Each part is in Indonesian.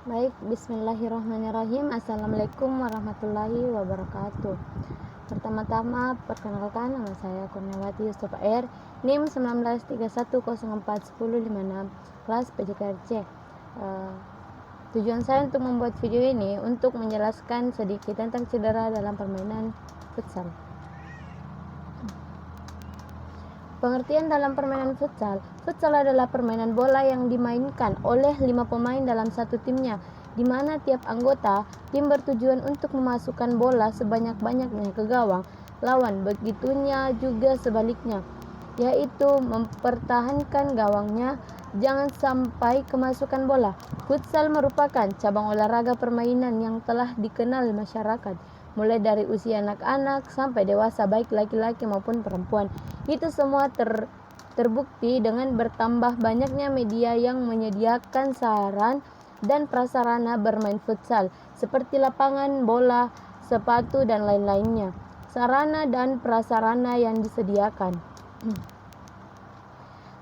Baik, bismillahirrahmanirrahim. Assalamualaikum warahmatullahi wabarakatuh. Pertama-tama, perkenalkan, nama saya Kurniawati Yusuf R, NIM 1931041056, kelas PJKRC. Tujuan saya untuk membuat video ini untuk menjelaskan sedikit tentang cedera dalam permainan futsal. Pengertian dalam permainan futsal. Futsal adalah permainan bola yang dimainkan oleh 5 pemain dalam satu timnya, di mana tiap anggota tim bertujuan untuk memasukkan bola sebanyak-banyaknya ke gawang lawan, begitunya juga sebaliknya, yaitu mempertahankan gawangnya jangan sampai kemasukan bola. Futsal merupakan cabang olahraga permainan yang telah dikenal masyarakat, mulai dari usia anak-anak sampai dewasa, baik laki-laki maupun perempuan. Itu semua terbukti dengan bertambah banyaknya media yang menyediakan saran dan prasarana bermain futsal, seperti lapangan, bola, sepatu, dan lain-lainnya. Sarana dan prasarana yang disediakan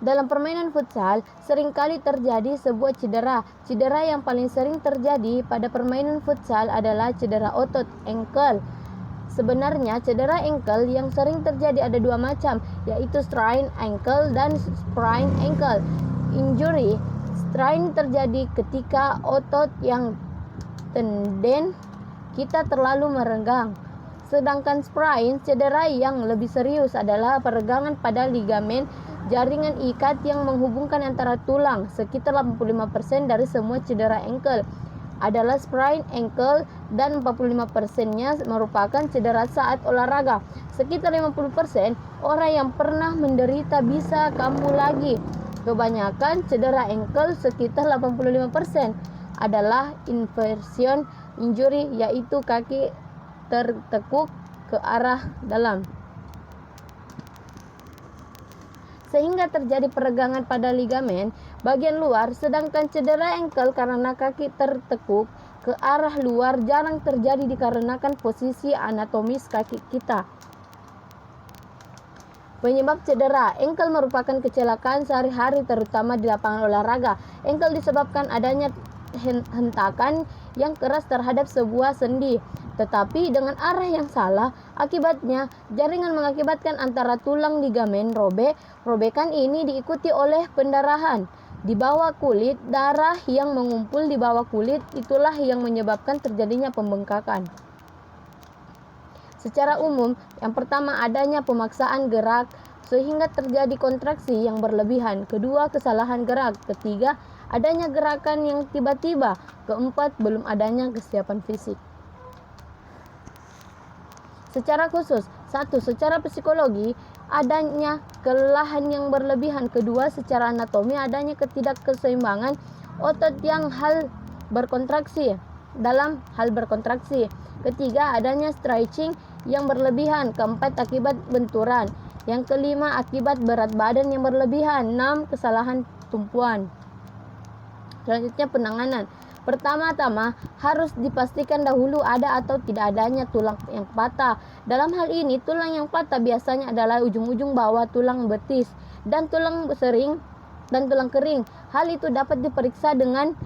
dalam permainan futsal seringkali terjadi sebuah cedera. Cedera yang paling sering terjadi pada permainan futsal adalah cedera otot ankle. Sebenarnya cedera ankle yang sering terjadi ada dua macam, yaitu strain ankle dan sprain ankle injury. Strain terjadi ketika otot yang tenden kita terlalu merenggang. Sedangkan sprain, cedera yang lebih serius, adalah peregangan pada ligamen jaringan ikat yang menghubungkan antara tulang. Sekitar 85% dari semua cedera ankle adalah sprain ankle dan 45%-nya merupakan cedera saat olahraga. Sekitar 50% orang yang pernah menderita bisa kambuh lagi. Kebanyakan cedera ankle, sekitar 85%, adalah inversion injury, yaitu kaki tertekuk ke arah dalam sehingga terjadi peregangan pada ligamen bagian luar. Sedangkan cedera ankle karena kaki tertekuk ke arah luar jarang terjadi dikarenakan posisi anatomis kaki kita. Penyebab cedera ankle merupakan kecelakaan sehari-hari, terutama di lapangan olahraga. Ankle disebabkan adanya hentakan yang keras terhadap sebuah sendi, tetapi dengan arah yang salah. Akibatnya jaringan mengakibatkan antara tulang ligamen robek. Robekan ini diikuti oleh pendarahan di bawah kulit. Darah yang mengumpul di bawah kulit itulah yang menyebabkan terjadinya pembengkakan. Secara umum, yang pertama adanya pemaksaan gerak sehingga terjadi kontraksi yang berlebihan. Kedua, kesalahan gerak. Ketiga, adanya gerakan yang tiba-tiba. Keempat, belum adanya kesiapan fisik. Secara khusus, satu, secara psikologi adanya kelelahan yang berlebihan. Kedua, secara anatomi adanya ketidakkeseimbangan otot yang dalam hal berkontraksi. Ketiga, adanya stretching yang berlebihan. Keempat, akibat benturan. Yang kelima, akibat berat badan yang berlebihan. 6, kesalahan tumpuan. Selanjutnya, penanganan. Pertama-tama harus dipastikan dahulu ada atau tidak adanya tulang yang patah. Dalam hal ini, tulang yang patah biasanya adalah ujung-ujung bawah tulang betis dan tulang kering. Hal itu dapat diperiksa dengan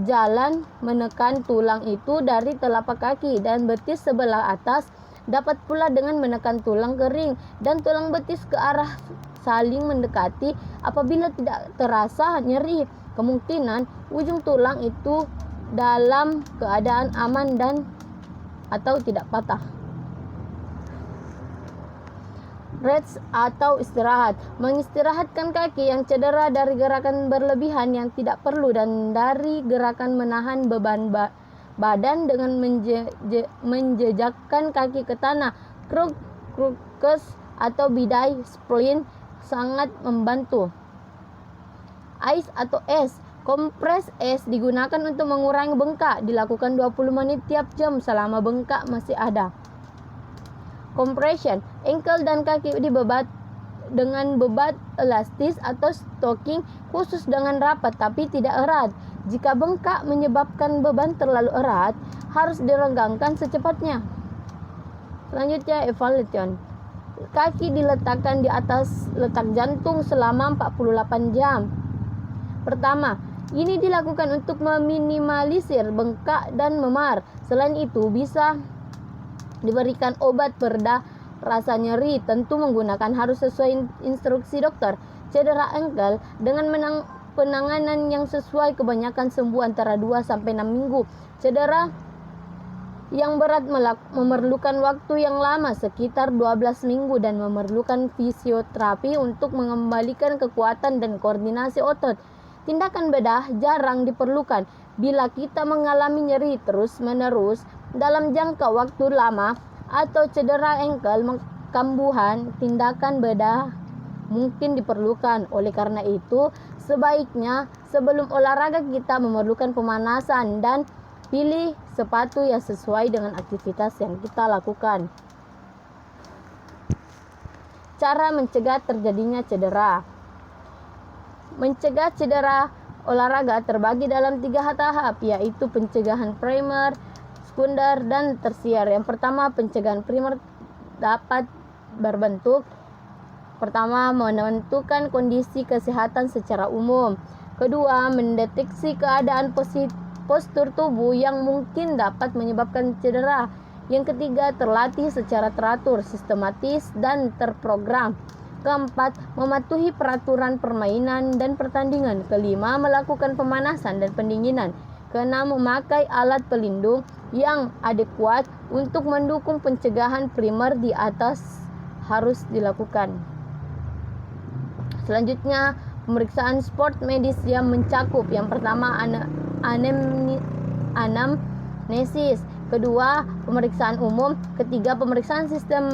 jalan menekan tulang itu dari telapak kaki dan betis sebelah atas. Dapat pula dengan menekan tulang kering dan tulang betis ke arah saling mendekati. Apabila tidak terasa nyeri, kemungkinan ujung tulang itu dalam keadaan aman dan atau tidak patah. Rest atau istirahat. Mengistirahatkan kaki yang cedera dari gerakan berlebihan yang tidak perlu dan dari gerakan menahan beban badan dengan menjejakkan kaki ke tanah. Crux atau bidai splint sangat membantu. Ice atau es. Kompres es digunakan untuk mengurangi bengkak. Dilakukan 20 menit tiap jam selama bengkak masih ada. Compression. Ankle dan kaki dibebat dengan bebat elastis atau stocking khusus dengan rapat tapi tidak erat. Jika bengkak menyebabkan beban terlalu erat, harus direnggangkan secepatnya. Selanjutnya, evaluation. Kaki diletakkan di atas letak jantung selama 48 jam. Pertama, Ini dilakukan untuk meminimalisir bengkak dan memar. Selain itu, bisa diberikan obat pereda rasa nyeri, tentu menggunakan harus sesuai instruksi dokter. Cedera engkel dengan penanganan yang sesuai kebanyakan sembuh antara 2 sampai 6 minggu. Cedera yang berat memerlukan waktu yang lama sekitar 12 minggu dan memerlukan fisioterapi untuk mengembalikan kekuatan dan koordinasi otot. Tindakan bedah jarang diperlukan bila kita mengalami nyeri terus-menerus dalam jangka waktu lama atau cedera engkel kambuhan. Tindakan bedah mungkin diperlukan. Oleh karena itu, sebaiknya sebelum olahraga kita memerlukan pemanasan dan pilih sepatu yang sesuai dengan aktivitas yang kita lakukan. Cara mencegah terjadinya cedera. Mencegah cedera olahraga terbagi dalam 3 tahap, yaitu pencegahan primer, sekunder, dan tersier. Yang pertama, pencegahan primer dapat berbentuk pertama, menentukan kondisi kesehatan secara umum. Kedua, mendeteksi keadaan postur tubuh yang mungkin dapat menyebabkan cedera. Yang ketiga, terlatih secara teratur, sistematis, dan terprogram. Keempat, mematuhi peraturan permainan dan pertandingan. Kelima, melakukan pemanasan dan pendinginan. Keenam, memakai alat pelindung yang adekuat untuk mendukung pencegahan primer di atas harus dilakukan. Selanjutnya, pemeriksaan sport medis yang mencakup yang pertama anamnesis, kedua pemeriksaan umum, ketiga pemeriksaan sistem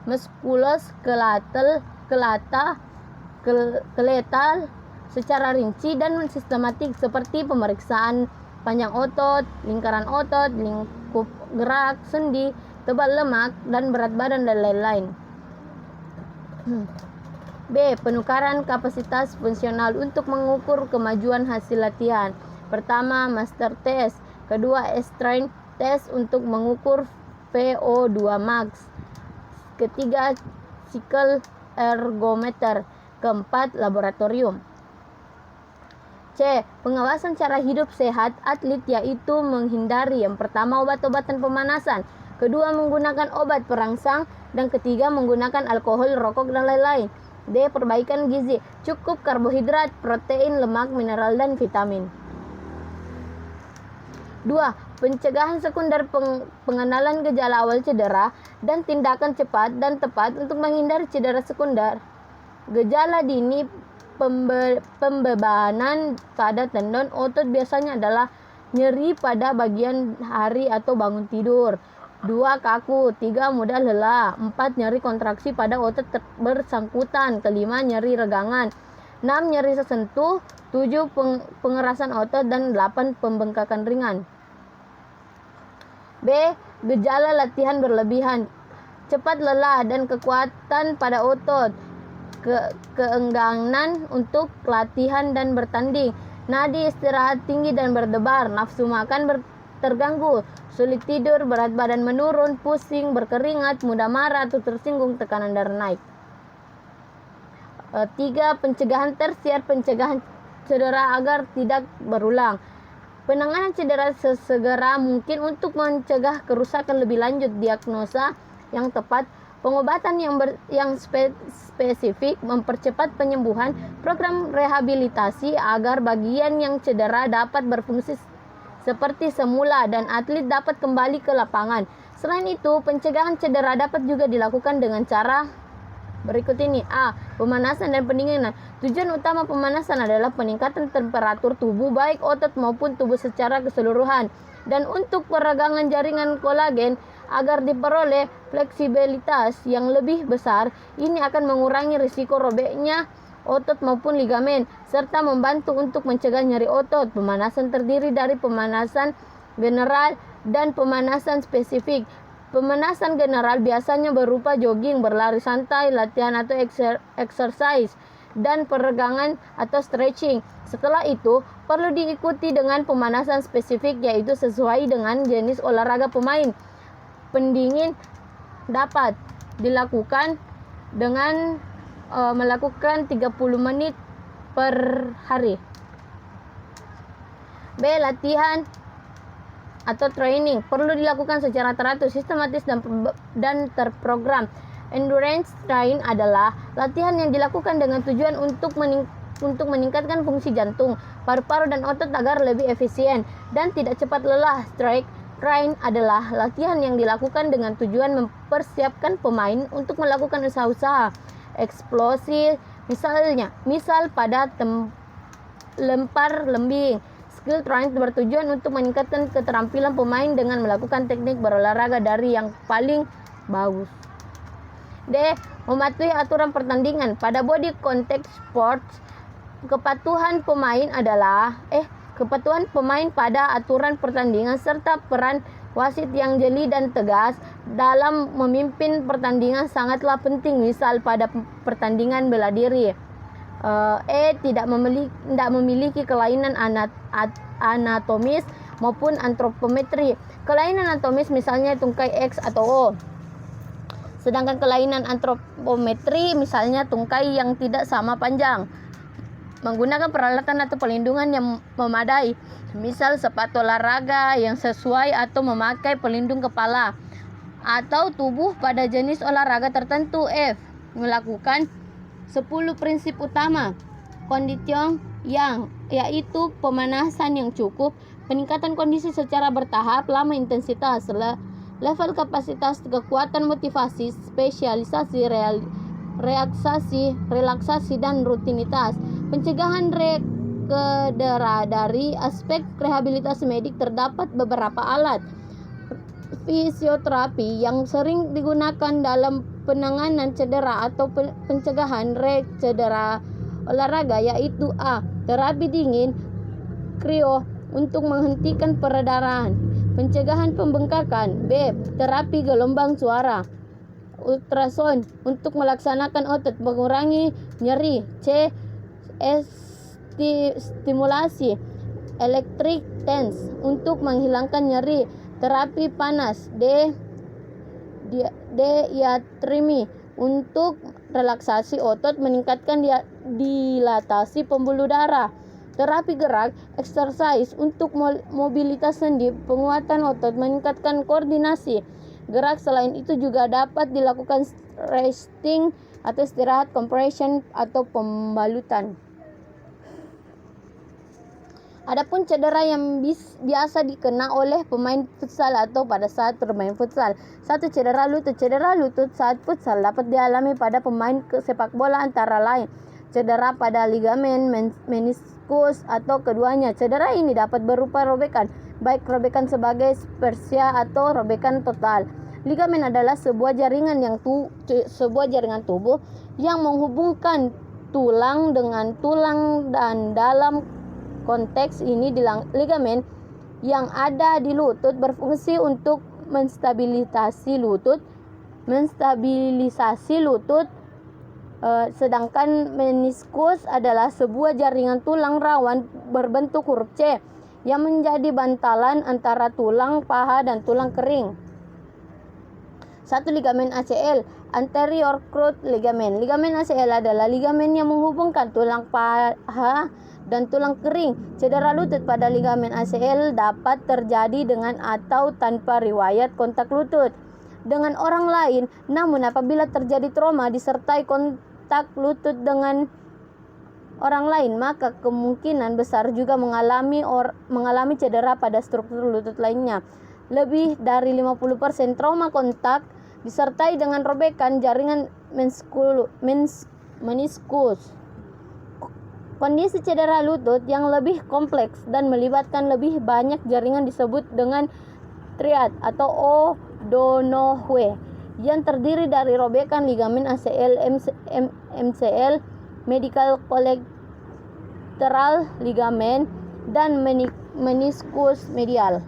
muskuloskeletal secara rinci dan sistematik seperti pemeriksaan panjang otot, lingkaran otot, lingkup gerak, sendi, tebal lemak, dan berat badan, dan lain-lain. B. Penukaran kapasitas fungsional untuk mengukur kemajuan hasil latihan. Pertama, master test. Kedua, strength test untuk mengukur VO2 max. Ketiga, cycle ergometer. Keempat, laboratorium. C. Pengawasan cara hidup sehat atlet, yaitu menghindari yang pertama obat-obatan pemanasan, kedua menggunakan obat perangsang, dan ketiga menggunakan alkohol, rokok, dan lain-lain. D. Perbaikan gizi, cukup karbohidrat, protein, lemak, mineral, dan vitamin. 2. Pencegahan sekunder, pengenalan gejala awal cedera dan tindakan cepat dan tepat untuk menghindari cedera sekunder. Gejala dini pembebanan pada tendon otot biasanya adalah nyeri pada bagian hari atau bangun tidur. 2. Kaku. 3. Mudah lelah. 4. Nyeri kontraksi pada otot bersangkutan. 5. Nyeri regangan. 6. Nyeri sesentuh. 7. Pengerasan otot. Dan 8. Pembengkakan ringan. B. Gejala latihan berlebihan, cepat lelah dan kekuatan pada otot, keengganan untuk latihan dan bertanding, nadi istirahat tinggi dan berdebar, nafsu makan terganggu, sulit tidur, berat badan menurun, pusing, berkeringat, mudah marah atau tersinggung, tekanan darah naik. 3. Pencegahan tersier, pencegahan cedera agar tidak berulang. Penanganan cedera sesegera mungkin untuk mencegah kerusakan lebih lanjut, diagnosa yang tepat, pengobatan yang spesifik, mempercepat penyembuhan, program rehabilitasi agar bagian yang cedera dapat berfungsi seperti semula dan atlet dapat kembali ke lapangan. Selain itu, pencegahan cedera dapat juga dilakukan dengan cara berikut ini. A. Pemanasan dan pendinginan. Tujuan utama pemanasan adalah peningkatan temperatur tubuh, baik otot maupun tubuh secara keseluruhan, dan untuk peregangan jaringan kolagen agar diperoleh fleksibilitas yang lebih besar. Ini akan mengurangi risiko robeknya otot maupun ligamen, serta membantu untuk mencegah nyeri otot. Pemanasan terdiri dari pemanasan general dan pemanasan spesifik. Pemanasan general biasanya berupa jogging, berlari santai, latihan atau exercise, dan peregangan atau stretching. Setelah itu, perlu diikuti dengan pemanasan spesifik, yaitu sesuai dengan jenis olahraga pemain. Pendingin dapat dilakukan dengan melakukan 30 menit per hari. B. Latihan atau training perlu dilakukan secara teratur, sistematis, dan terprogram. Endurance train adalah latihan yang dilakukan dengan tujuan untuk meningkatkan fungsi jantung, paru-paru, dan otot agar lebih efisien dan tidak cepat lelah. Strength train adalah latihan yang dilakukan dengan tujuan mempersiapkan pemain untuk melakukan usaha-usaha eksplosif, misal pada lempar lembing. Skill train bertujuan untuk meningkatkan keterampilan pemain dengan melakukan teknik berolahraga dari yang paling bagus. D. Mematuhi aturan pertandingan. Pada body contact sports, kepatuhan pemain pada aturan pertandingan serta peran wasit yang jeli dan tegas dalam memimpin pertandingan sangatlah penting. Misal pada pertandingan bela diri. Tidak memiliki kelainan anatomis maupun antropometri. Kelainan anatomis misalnya tungkai X atau O. Sedangkan kelainan antropometri misalnya tungkai yang tidak sama panjang. Menggunakan peralatan atau pelindungan yang memadai, misal sepatu olahraga yang sesuai atau memakai pelindung kepala atau tubuh pada jenis olahraga tertentu. F. Melakukan 10 prinsip utama conditioning yaitu pemanasan yang cukup, peningkatan kondisi secara bertahap, lama intensitas, level kapasitas, kekuatan motivasi, spesialisasi, relaksasi, dan rutinitas. Pencegahan cedera. Dari aspek rehabilitasi medik terdapat beberapa alat fisioterapi yang sering digunakan dalam penanganan cedera atau pencegahan cedera olahraga, yaitu A. Terapi dingin krio untuk menghentikan peredaran, pencegahan pembengkakan. B. Terapi gelombang suara ultrasound untuk melaksanakan otot mengurangi nyeri. C. Stimulasi electric tense untuk menghilangkan nyeri. Terapi panas. D. Diatemi untuk relaksasi otot, meningkatkan dilatasi pembuluh darah. Terapi gerak exercise untuk mobilitas sendi, penguatan otot, meningkatkan koordinasi gerak. Selain itu juga dapat dilakukan resting atau istirahat, compression atau pembalutan. Adapun cedera yang biasa dikena oleh pemain futsal atau pada saat bermain futsal. 1. Cedera lutut. Cedera lutut saat futsal dapat dialami pada pemain sepak bola antara lain cedera pada ligamen, meniskus, atau keduanya. Cedera ini dapat berupa robekan, baik robekan sebagai spasya atau robekan total. Ligamen adalah sebuah jaringan tubuh yang menghubungkan tulang dengan tulang, dan dalam konteks ini ligamen yang ada di lutut berfungsi untuk menstabilisasi lutut, sedangkan meniskus adalah sebuah jaringan tulang rawan berbentuk huruf C yang menjadi bantalan antara tulang paha dan tulang kering. 1. Ligamen ACL, anterior cruciate ligament. Ligamen ACL adalah ligamen yang menghubungkan tulang paha dan tulang kering. Cedera lutut pada ligamen ACL dapat terjadi dengan atau tanpa riwayat kontak lutut dengan orang lain. Namun apabila terjadi trauma disertai kontak lutut dengan orang lain, maka kemungkinan besar juga mengalami cedera pada struktur lutut lainnya. Lebih dari 50% trauma kontak disertai dengan robekan jaringan meniskus. Kondisi cedera lutut yang lebih kompleks dan melibatkan lebih banyak jaringan disebut dengan triad atau O'Donoghue, yang terdiri dari robekan ligamen ACL, MCL, medial collateral ligament, dan meniskus medial.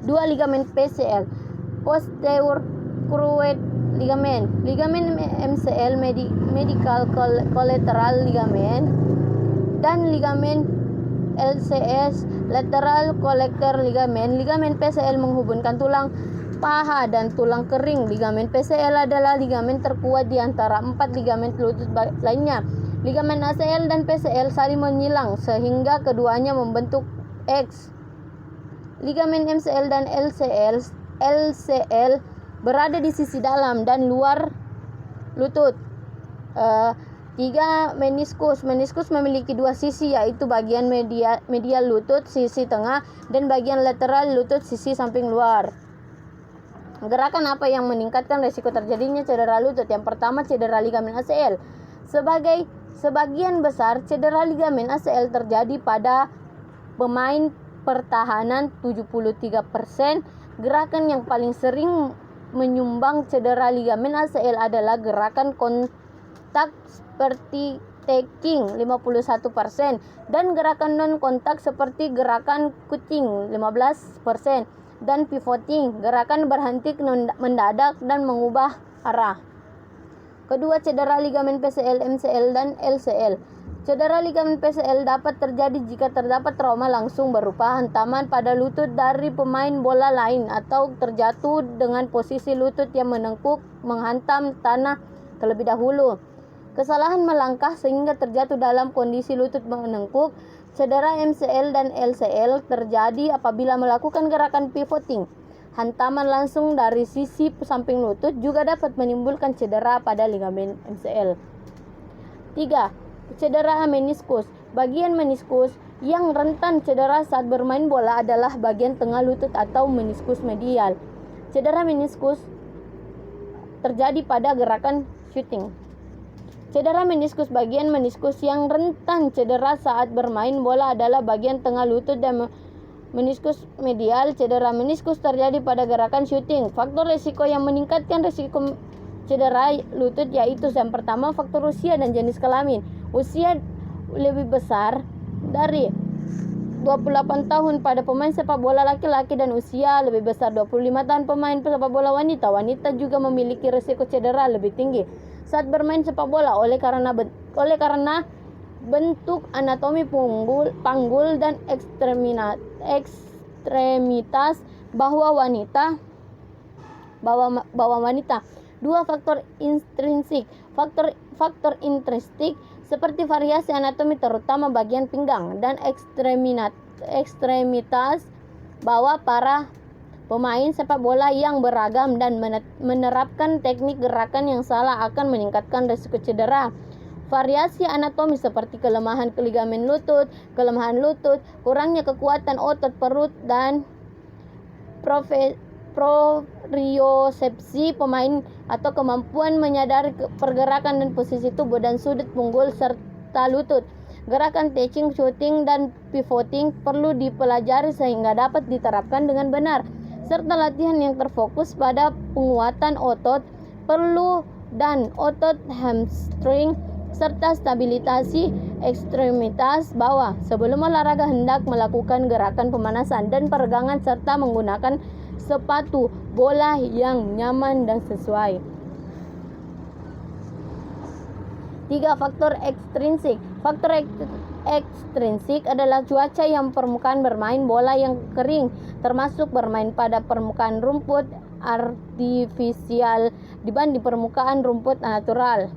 2. Ligamen PCL, posterior cruciate ligament. Ligamen MCL, medial collateral ligament, dan ligamen LCS, lateral collector ligament. Ligamen PCL menghubungkan tulang paha dan tulang kering. Ligamen PCL adalah ligamen terkuat di antara 4 ligamen lutut lainnya. Ligamen ACL dan PCL saling menyilang sehingga keduanya membentuk X. Ligamen MCL dan LCL berada di sisi dalam dan luar lutut. 3. Meniskus. Meniskus memiliki dua sisi, yaitu bagian medial lutut sisi tengah dan bagian lateral lutut sisi samping luar. Gerakan apa yang meningkatkan risiko terjadinya cedera lutut? Yang pertama, cedera ligamen ACL. Sebagian besar cedera ligamen ACL terjadi pada pemain pertahanan 73%. Gerakan yang paling sering menyumbang cedera ligamen ACL adalah gerakan kontak seperti tackling 51% dan gerakan non kontak seperti gerakan kucing 15% dan pivoting, gerakan berhenti mendadak dan mengubah arah. Kedua, cedera ligamen PCL, MCL dan LCL. Cedera ligamen PCL dapat terjadi jika terdapat trauma langsung berupa hantaman pada lutut dari pemain bola lain atau terjatuh dengan posisi lutut yang menengkuk menghantam tanah terlebih dahulu. Kesalahan melangkah sehingga terjatuh dalam kondisi lutut menengkuk. Cedera MCL dan LCL terjadi apabila melakukan gerakan pivoting. Hantaman langsung dari sisi samping lutut juga dapat menimbulkan cedera pada ligamen MCL. 3. Cedera meniskus. Bagian meniskus yang rentan cedera saat bermain bola adalah bagian tengah lutut atau meniskus medial. Cedera meniskus terjadi pada gerakan shooting. Cedera meniskus. Bagian meniskus yang rentan cedera saat bermain bola adalah bagian tengah lutut dan meniskus medial. Cedera meniskus terjadi pada gerakan shooting. Faktor risiko yang meningkatkan risiko cedera lutut yaitu yang pertama, faktor usia dan jenis kelamin. Usia lebih besar dari 28 tahun pada pemain sepak bola laki-laki dan usia lebih besar 25 tahun pemain sepak bola wanita. Wanita juga memiliki risiko cedera lebih tinggi saat bermain sepak bola oleh karena bentuk anatomi panggul dan ekstremitas bawah wanita. 2. Faktor intrinsik. Faktor intrinsik seperti variasi anatomi terutama bagian pinggang dan ekstremitas bawah para pemain sepak bola yang beragam dan menerapkan teknik gerakan yang salah akan meningkatkan risiko cedera. Variasi anatomi seperti kelemahan ligamen lutut, kelemahan lutut, kurangnya kekuatan otot perut dan propriosepsi pemain atau kemampuan menyadari pergerakan dan posisi tubuh dan sudut punggul serta lutut. Gerakan tackling, shooting, dan pivoting perlu dipelajari sehingga dapat diterapkan dengan benar, serta latihan yang terfokus pada penguatan otot perlu dan otot hamstring serta stabilisasi ekstremitas bawah. Sebelum olahraga hendak melakukan gerakan pemanasan dan peregangan serta menggunakan sepatu bola yang nyaman dan sesuai. 3. Faktor ekstrinsik. Faktor ekstrinsik adalah cuaca yang permukaan bermain bola yang kering, termasuk bermain pada permukaan rumput artifisial dibanding permukaan rumput natural.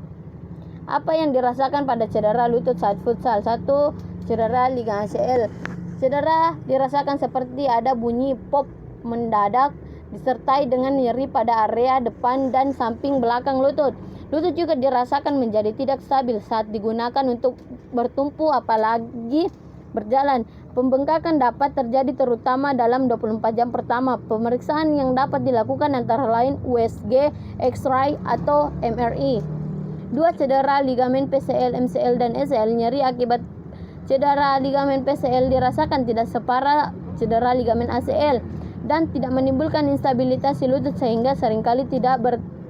Apa yang dirasakan pada cedera lutut saat futsal? 1. Cedera ligamen ACL. Cedera dirasakan seperti ada bunyi pop mendadak disertai dengan nyeri pada area depan dan samping belakang lutut. Lutut juga dirasakan menjadi tidak stabil saat digunakan untuk bertumpu apalagi berjalan. Pembengkakan dapat terjadi terutama dalam 24 jam pertama. Pemeriksaan yang dapat dilakukan antara lain USG, X-ray atau MRI. 2. Cedera ligamen PCL, MCL, dan ACL. Nyeri akibat cedera ligamen PCL dirasakan tidak separah cedera ligamen ACL dan tidak menimbulkan instabilitas lutut sehingga seringkali tidak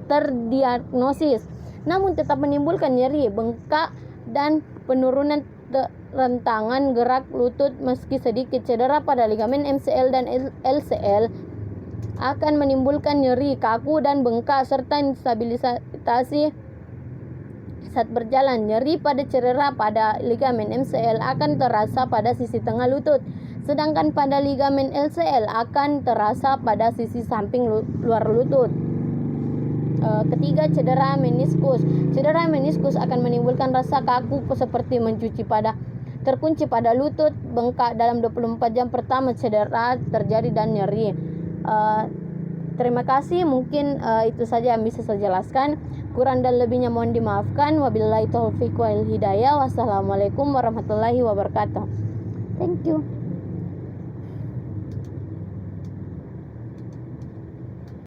terdiagnosis, namun tetap menimbulkan nyeri, bengkak, dan penurunan rentangan gerak lutut meski sedikit. Cedera pada ligamen MCL dan LCL akan menimbulkan nyeri, kaku, dan bengkak serta instabilitas saat berjalan. Nyeri pada cedera pada ligamen MCL akan terasa pada sisi tengah lutut, Sedangkan pada ligamen LCL akan terasa pada sisi samping luar lutut. Ketiga, cedera meniskus. Cedera meniskus akan menimbulkan rasa kaku seperti terkunci pada lutut, bengkak dalam 24 jam pertama cedera terjadi dan nyeri. Terima kasih, mungkin itu saja yang bisa saya jelaskan. Kurang dan lebihnya mohon dimaafkan. Wabillahi taufiq wal hidayah. Wassalamualaikum warahmatullahi wabarakatuh. Thank you.